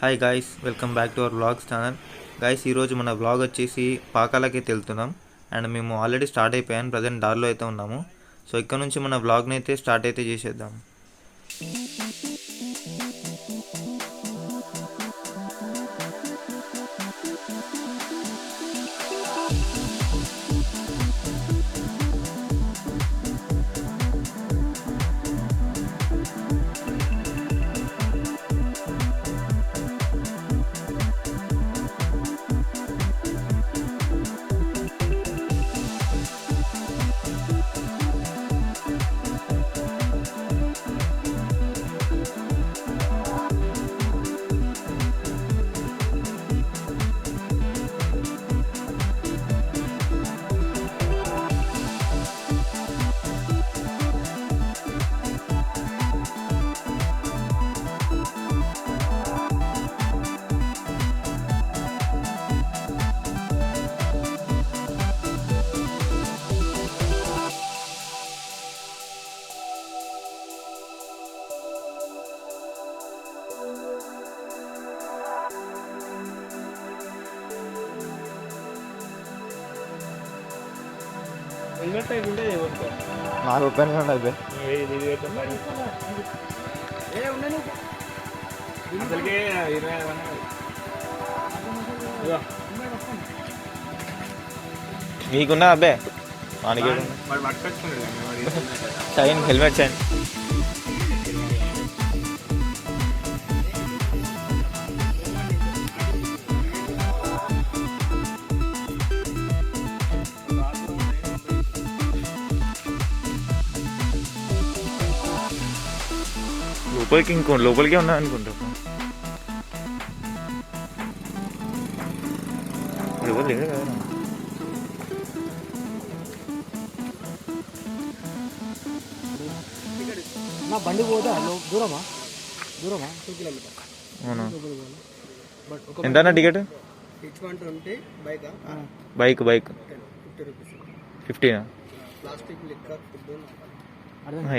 Hi guys, welcome back to our vlogs channel. Guys, ఈరోజు మన vlog వచ్చేసి పాకాలకి వెళ్తున్నాం. అండ్ మేము ఆల్రెడీ స్టార్ట్ అయిపోయాను, ప్రజెంట్ దారిలో అయితే ఉన్నాము. సో ఇక్కడ నుంచి మన వ్లాగ్ని అయితే స్టార్ట్ అయితే చేసేద్దాం. నాకు ఓపెన్ ఉండదు. మీకున్నా అబ్బే మనకి చైన్ హెల్మెట్ చైన్ లోపలికి లోపలికే ఉన్నా అనుకుంటా. ఎవరు లేదు కదా. నా బండి పోదా దూరమా అవునా? ఎంత టికెట్? బైక్ 15.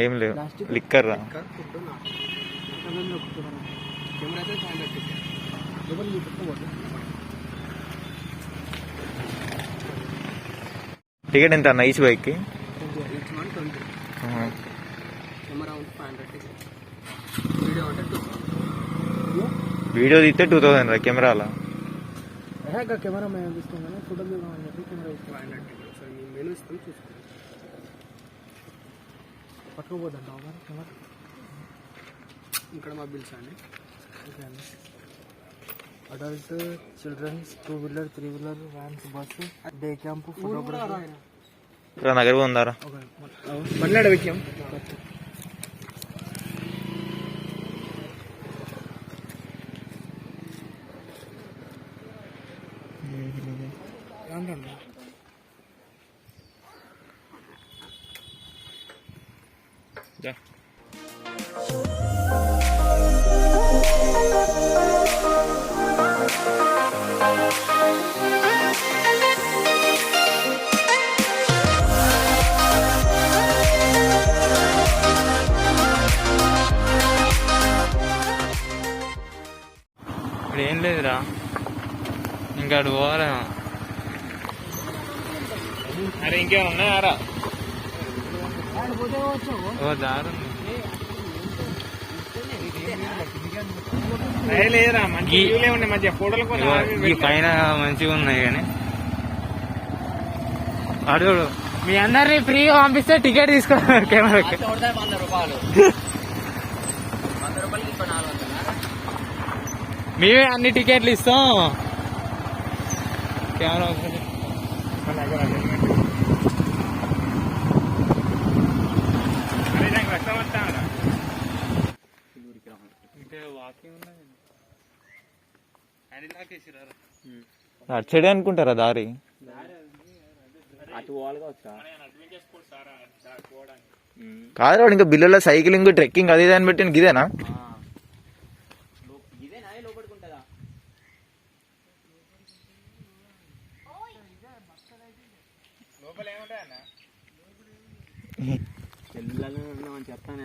ఏం లేవు, లిక్కర్ రా. టికెట్ ఎంత అన్న ఈచ్ బైక్కి? వీడియో తీస్తే 2000 రా కెమెరాలా. కెమెరా మేము తీసుకున్నాను, ఫోటో దిగామని చెప్పి కెమెరా పట్టుకోపోద్దంట కెమెరా. ఇక్కడ మా బిల్స్ అండి. Adult, childrens, 2 wheeler, 3 wheeler, vans, bus, day camp, photography. నగర ఉందారా మళ్ళీ విషయం ఇప్పుడు ఏం లేదురా, ఇంకా అటు పోవాలా. అరే ఇంకేమన్నా ఉన్నాయారా? దారు లేదురా, మంచి ఫోటోలు పైన మంచిగా ఉన్నాయి. కానీ అడుగు మీ అందరినీ ఫ్రీగా పంపిస్తే టికెట్ తీసుకో కెమెరాకి. మేమే అన్ని టికెట్లు ఇస్తాం. కెమెరా అటు సైడే అనుకుంటారా దారి? కాదు, ఇంకా బిల్లులో సైక్లింగ్, ట్రెక్కింగ్ అది దాన్ని పెట్టి ఇదేనా? చెప్తాను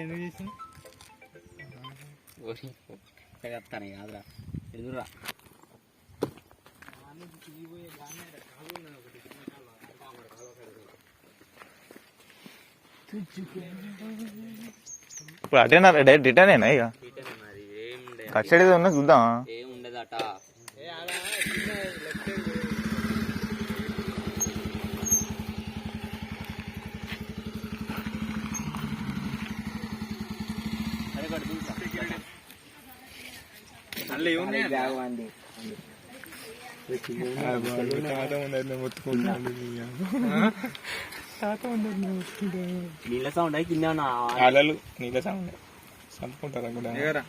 ఎందుకు చేసిన వస్తాను కాదురా ఎదురా ఇప్పుడు అటేనా డైరెక్ట్ రిటర్నేనా ఇక కచ్చడి ఉన్నా చూద్దాం. ఏం ఉండదట. నీళ్ళ సౌండ్ కింద అలలు నీళ్ళ సౌండ్ చంపుకుంటారా కూడా.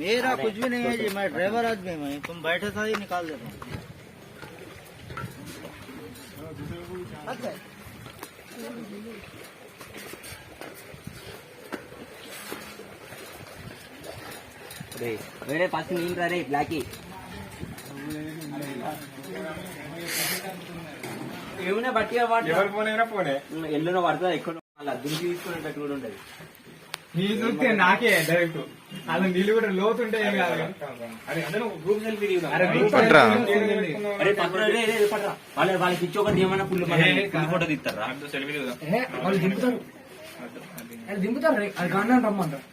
मेरा कुछ भी नहीं है जी, मैं ड्राइवर आदमी हूँ, तुम बैठे था ही निकाल देना. వేరే పచ్చి నీళ్ళు రే బ్లాక్ ఏమైనా బట్టి ఎల్లున పడుతుంది ఎక్కడ అలా దుంకి తీసుకునేటట్టు కూడా ఉండదు. నీళ్ళు చూస్తే నాకే డైరెక్ట్ అలా నీళ్ళు కూడా లోతుంటే ఏం కాదు. వాళ్ళకి ఇచ్చి ఒకటి ఏమైనా ఫుల్ ఫోటో తీస్తారా వాళ్ళు దింపుతారు దింపుతారు అది కానీ రమ్మంటారు.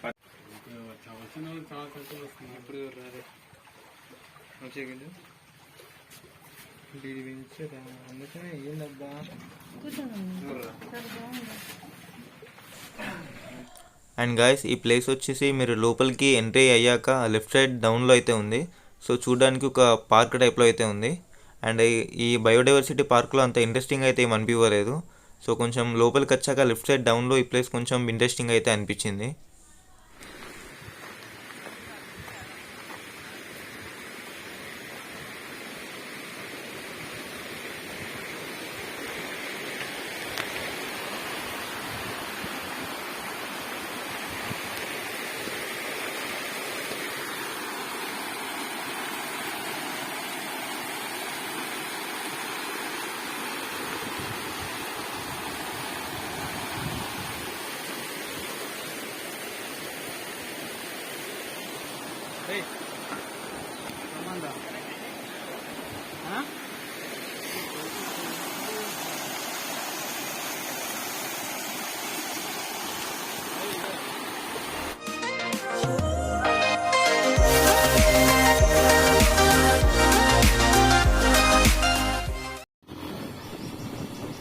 అందుకనే ఏందబ్బా అండ్ గాయస్ ఈ ప్లేస్ వచ్చేసి మీరు లోపలికి ఎంట్రీ అయ్యాక లెఫ్ట్ సైడ్ డౌన్లో అయితే ఉంది. సో చూడడానికి ఒక పార్క్ టైప్లో అయితే ఉంది. అండ్ ఈ బయోడైవర్సిటీ పార్క్లో అంత ఇంట్రెస్టింగ్ అయితే ఏమి అనిపించలేదు. సో కొంచెం లోపలికి వచ్చాక లెఫ్ట్ సైడ్ డౌన్లో ఈ ప్లేస్ కొంచెం ఇంట్రెస్టింగ్ అయితే అనిపించింది.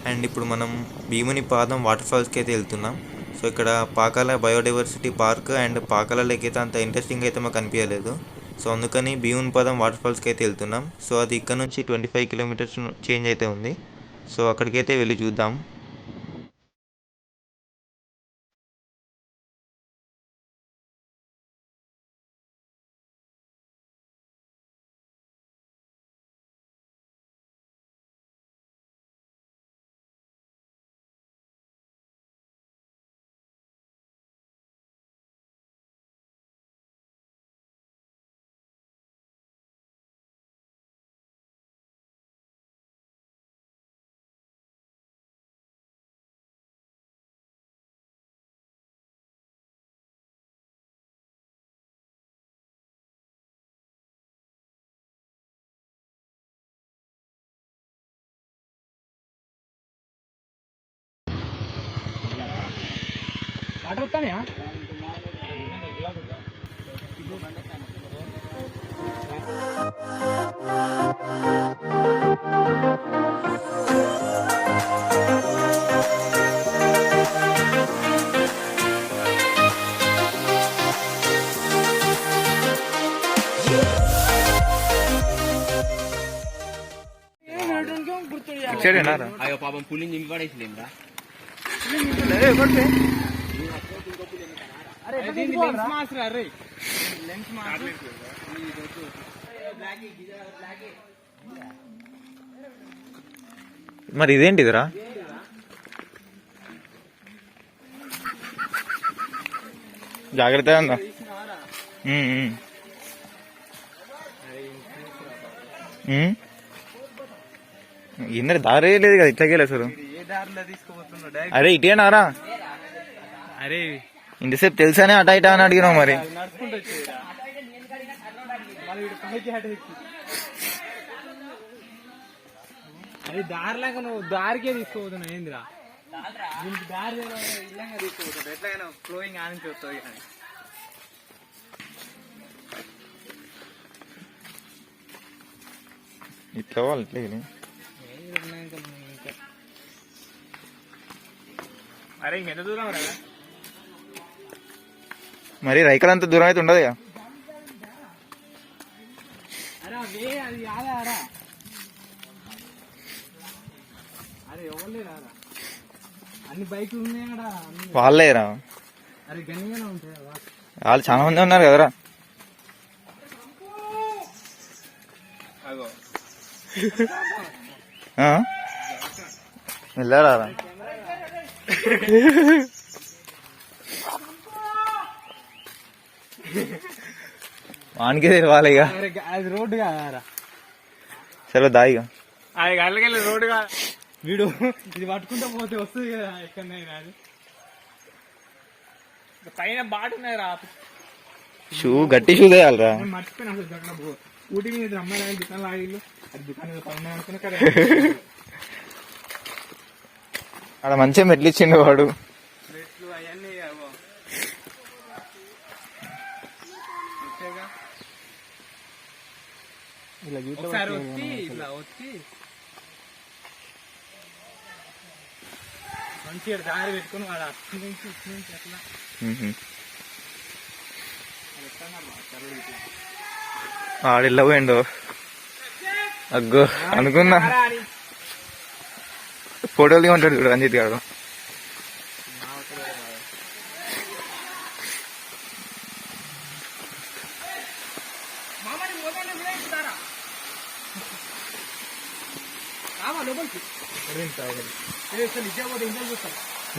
అండ్ ఇప్పుడు మనం భీముని పాదం వాటర్ ఫాల్స్కి అయితే వెళ్తున్నాం. సో ఇక్కడ Pakala biodiversity park and Pakala lake అయితే అంత ఇంట్రెస్టింగ్ అయితే మాకు అనిపించలేదు. సో అందుకని భీముని పాదం వాటర్ ఫాల్స్కి అయితే వెళ్తున్నాం. సో అది ఇక్కడ నుంచి 25 కిలోమీటర్స్ చేంజ్ అయితే ఉంది. సో అక్కడికైతే వెళ్ళి చూద్దాం. వాటర్ వస్తానే అయ్యో పాపం పులిని చింపి పడేసిలేంరా. మరి ఇదేంటిదిరా? జాగ్రత్తగా ఉందా? ఇందరు దారే లేదు కదా, ఇట్లాగే అసలు. అరే ఇటేనారా? అరే ఇంతసేపు తెలుసానే అటా ఇటా అని అడిగినావు మరి. అది దారిలాగా నువ్వు దారికే తీసుకోబోతున్నావు ఏందిరా? దీనికి దారి ఇల్లంగా తీసుకోబోతాడు. ఎట్లాగైనా ఫ్లోయింగ్ ఆన్ చూస్తావు కానీ ఇట్లా వాళ్ళు అరే ఇంకెంత దూరం రా? మరి రైకలంత దూరం అయితే ఉండదు. అరే అవే అది కాదారా? అరే ఎవరు రారా? అన్ని బైకులు ఉన్నాయి కదా. వాళ్ళేరా, అరే గనిగానే ఉంటాయి వాళ్ళు చాలా మంది ఉన్నారు కదరా. వెళ్ళారా వానికి తెలవాలి ఇక. అది రోడ్డు కాదారా? సరే దాయిగా అది గల్లకెళ్ళి రోడ్డు కాదు. వీడు ఇది పట్టుకుంటూ పోతే వస్తుంది కదా ఎక్కడైనా. అది పైన బాటున్నాయి రా. షూ గట్టి షూ వేయాలరా. మర్చిపోయినా అసలు అక్కడ ఊటీ మీద అమ్మాయి దుకాణం ఆగిళ్ళు. అది దుకాణం పైన అనుకున్నా కదా. అక్కడ మంచిగా మెట్లు ఇచ్చిండు వాడు. మెట్లు అవన్నీ ఒకసారి వచ్చి ఇట్లా వచ్చి మంచిగా దారి పెట్టుకుని వాడు అటు నుంచి ఇటు నుంచి అట్లా ఆడిల్ల పోయిండు. అగ్గో అనుకున్నా ఫోటోలు తీయమంటాడు చూడు రంజిత్ గారు.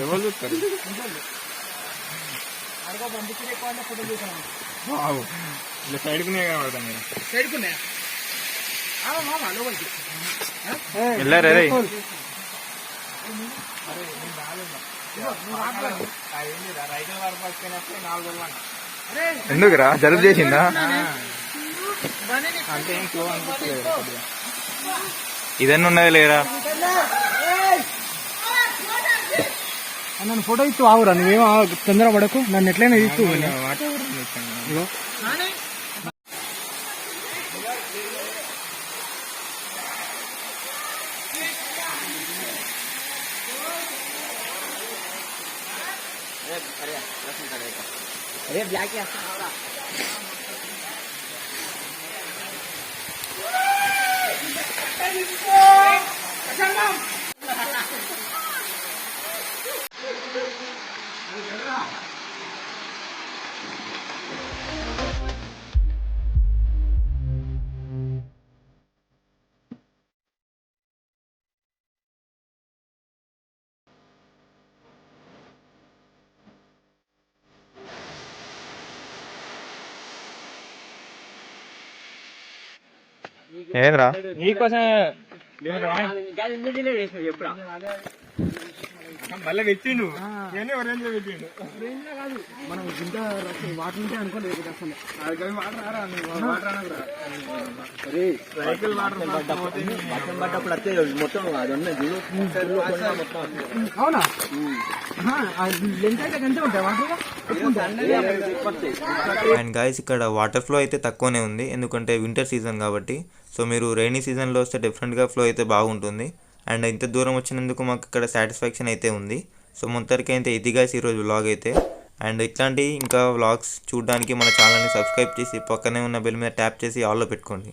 ఎవరు చూస్తారు? సైడ్కునే కనబడతాను. సైడ్కునే వెళ్ళారే ఎందుకురా జలుబు చేసిందా? అంటే ఏం క్లో అనిపిస్తుంది. ఇదన్నీ ఉన్నది లేరా? నన్ను ఫోటో ఇస్తూ ఆవురా. నువ్వేమో తొందర పడకు, నన్ను ఎట్లయినా ఇస్తూ. అరే బ్లాక్ చేస్తా. ఏంద్రా నీకోసం చెప్పురా. మళ్ళీ పెట్టిండు రేంజ్ లో పెట్టిండు. రేంజ్ లో కాదు, మనం ఇంత వాటర్ ఉంటే అనుకోలేదు అసలు. అది వాటర్ రారా, సైకిల్ వాటర్ పడ్డప్పుడు వస్తే మొత్తం అవునా? లెంత్ అయితే గంటే ఉంటాయి వాటర్. అండ్ గాయస్ ఇక్కడ వాటర్ ఫ్లో అయితే తక్కువనే ఉంది, ఎందుకంటే వింటర్ సీజన్ కాబట్టి. సో మీరు రైనీ సీజన్లో వస్తే డెఫినెట్గా ఫ్లో అయితే బాగుంటుంది. అండ్ ఇంత దూరం వచ్చినందుకు మాకు ఇక్కడ సాటిస్ఫాక్షన్ అయితే ఉంది. సో మొత్తానికి అయితే ఇది గాయస్ ఈరోజు వ్లాగ్ అయితే. అండ్ ఇట్లాంటి ఇంకా వ్లాగ్స్ చూడడానికి మన ఛానల్ని సబ్స్క్రైబ్ చేసి పక్కనే ఉన్న బెల్ మీద ట్యాప్ చేసి ఆల్లో పెట్టుకోండి.